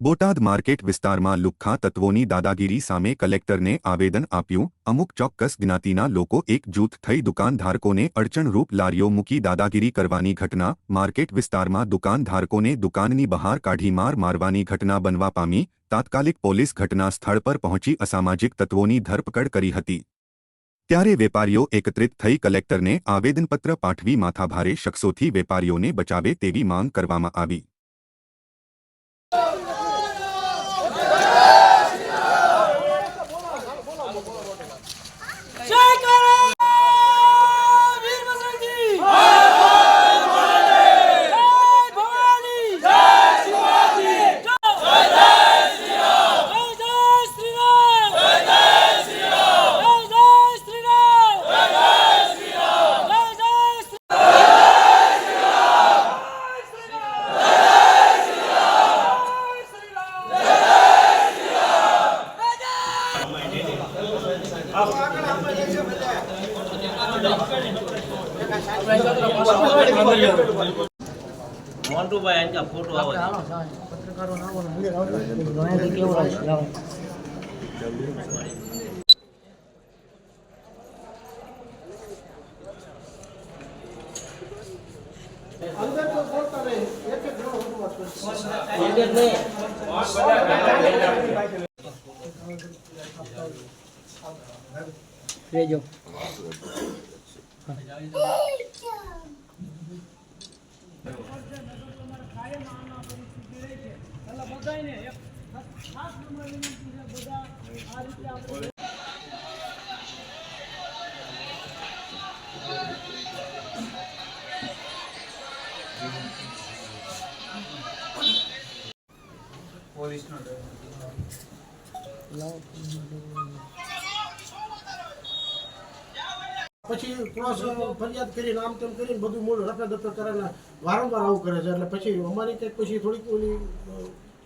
Botad market વિસ્તારમાં લુખ્ખા તત્વોની દાદાગીરી સામે કલેક્ટરને આવેદન આપ્યું। અમુક ચોક્કસ જ્ઞાતિના લોકો એક જૂથ થઈ દુકાનધારકોને અડચણરૂપ લારીઓ મૂકી દાદાગીરી કરવાની ઘટના માર્કેટ વિસ્તારમાં દુકાનધારકોને દુકાનની બહાર કાઢી મારવાની ઘટના બનવા પામી। તાત્કાલિક પોલીસ ઘટના સ્થળ પર પહોંચી અસામાજિક તત્વોની ધરપકડ કરી હતી। ત્યારે વેપારીઓ એકત્રિત થઈ કલેક્ટરને આવેદનપત્ર પાઠવી માથાભારે શખ્સોથી વેપારીઓને બચાવે તેવી માંગ કરવામાં આવી। मोन्टू भाई इनका फोटो आओ पत्रकारों ना बोलो अंदर आओ तो केवल आओ अंदर तो बोलता रहे एक एक ग्राउंड फोटो अंदर नहीं ले जाओ પછી ક્રોસ ફરિયાદ કરી નામ તેમ કરીને બધું મૂળ રફે દફે કરીને વારંવાર આવું કરે છે એટલે પછી અમારી કંઈક પછી થોડીક ઓલી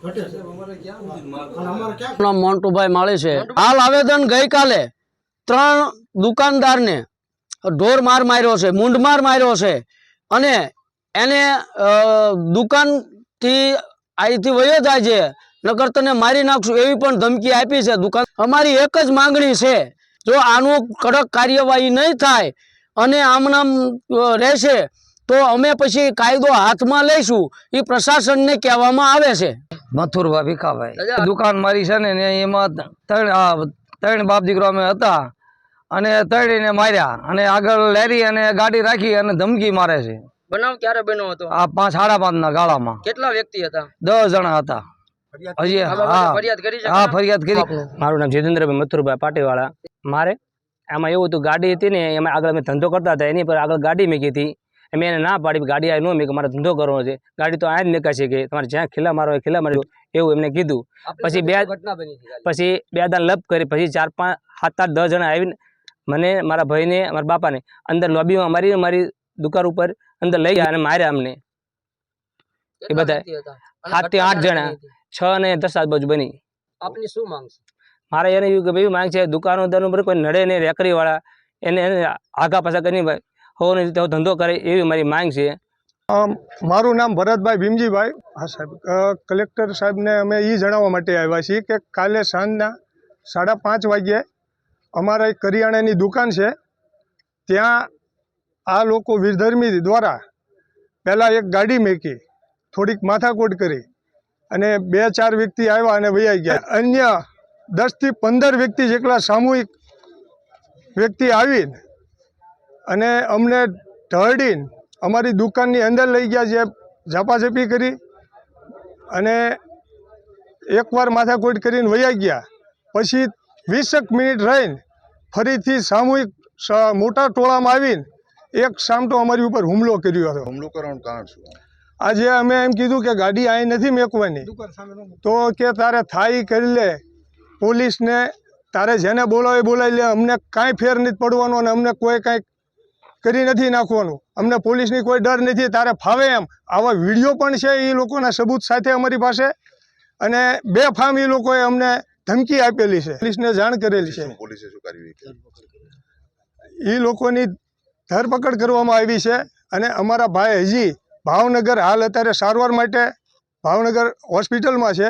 ઘટે છે અમારે ક્યાં મોન્ટુભાઈ માળી છે। હાલ આવેદન ગઈકાલે 3 દુકાનદારને ઢોર માર માર્યો છે, મૂંઢમાર માર્યો છે અને એને દુકાનથી અહીંથી વયો જાય છે, નકર તને મારી નાખશું એવી પણ ધમકી આપી છે। દુકાન અમારી એક જ માંગણી છે, જો આનું કડક કાર્યવાહી નહીં થાય અને આમનામ રહેશે તો અમે પછી કાયદો હાથમાં લઈશું એ પ્રશાસનને કહેવામાં આવે છે। મથુરભા ભીખાભાઈ દુકાન મારી છે ને એમાં ત્રણ બાપ દીકરો અમે હતા અને ત્રણેયને માર્યા અને આગળ લેરી અને ગાડી રાખી અને ધમકી મારે છે। બનાવ ક્યારે બન્યો હતો? આ 5 સાડા 5 ના ગાળામાં। કેટલા વ્યક્તિ હતા? 10 જણા હતા। હજી ફરિયાદ કરી છે? હા ફરિયાદ કરી। મારું નામ જીતેન્દ્રભાઈ મથુરભાઈ પાટીવાળા। મારે આમાં એવું હતું, ગાડી હતી ને એમાં આગળ અમે ધંધો કરતા હતા, એની પર આગળ ગાડી મૂકી હતી। મેં એને ના પાડી, ગાડી આ ન મૂકી, મારે ધંધો કરવો છે, ગાડી તો આ જ નીકળશે કે તમારે જ્યાં ખીલા મારો ખીલા માર્યો એવું એમને કીધું। પછી બે દાન લપ કરી પછી 4 5 7 8 10 જણા આવીને મને, મારા ભાઈને, મારા બાપાને અંદર લોબીમાં મારી દુકાન ઉપર અંદર લઈ ગયા અને માર્યા અમને। એ બધા 7 થી 8 જણા, 6 અને 10 આજુબાજુ બની। આપની શું માંગ છે? મારે એને એવી માંગ છે, દુકાનોદાર ઉપર કોઈ નડે નહીં, રેકડી વાળા એને આગા પાછા કરીને હોવાની રીતે ધંધો કરે એવી મારી માંગ છે। મારું નામ ભરતભાઈ ભીમજીભાઈ। હા સાહેબ, કલેક્ટર સાહેબને અમે એ જણાવવા માટે આવ્યા છીએ કે કાલે સાંજના 5:30 વાગ્યે અમારા એક કરિયાણાની દુકાન છે, ત્યાં આ લોકો વિધર્મી દ્વારા પહેલાં એક ગાડી મેકી, થોડીક માથાકૂટ કરી અને 2-4 વ્યક્તિ આવ્યા અને વહી ગયા। અન્ય 10 થી 15 વ્યક્તિ જેટલા સામૂહિક વ્યક્તિ આવીને અને અમને ઢળીને અમારી દુકાનની અંદર લઈ ગયા, જે ઝાપાઝપી કરી અને એકવાર માથાકૂટ કરીને વહી ગયા। પછી 20 મિનિટ રહીને ફરીથી સામૂહિક મોટા ટોળામાં આવીને એક સામટો અમારી ઉપર હુમલો કર્યો હતો। હુમલો કરવાનું કારણ શું? આજે અમે એમ કીધું કે ગાડી અહીં નથી મેકવાની, તો કે તારે થાય કરી લે, પોલીસને તારે જેને બોલાવી લે, અમને કાંઈ ફેર નથી પડવાનો અને અમને કોઈ કાંઈ કરી નથી નાખવાનું, અમને પોલીસની કોઈ ડર નથી, તારે ફાવે એમ। આવા વિડીયો પણ છે એ લોકોના સબૂત સાથે અમારી પાસે, અને બેફામ એ લોકોએ અમને ધમકી આપેલી છે, પોલીસને જાણ કરેલી છે। પોલીસે શું કાર્યવાહી એ લોકોની ધરપકડ કરવામાં આવી છે અને અમારા ભાઈ હજી ભાવનગર હાલ અત્યારે સારવાર માટે ભાવનગર હોસ્પિટલમાં છે।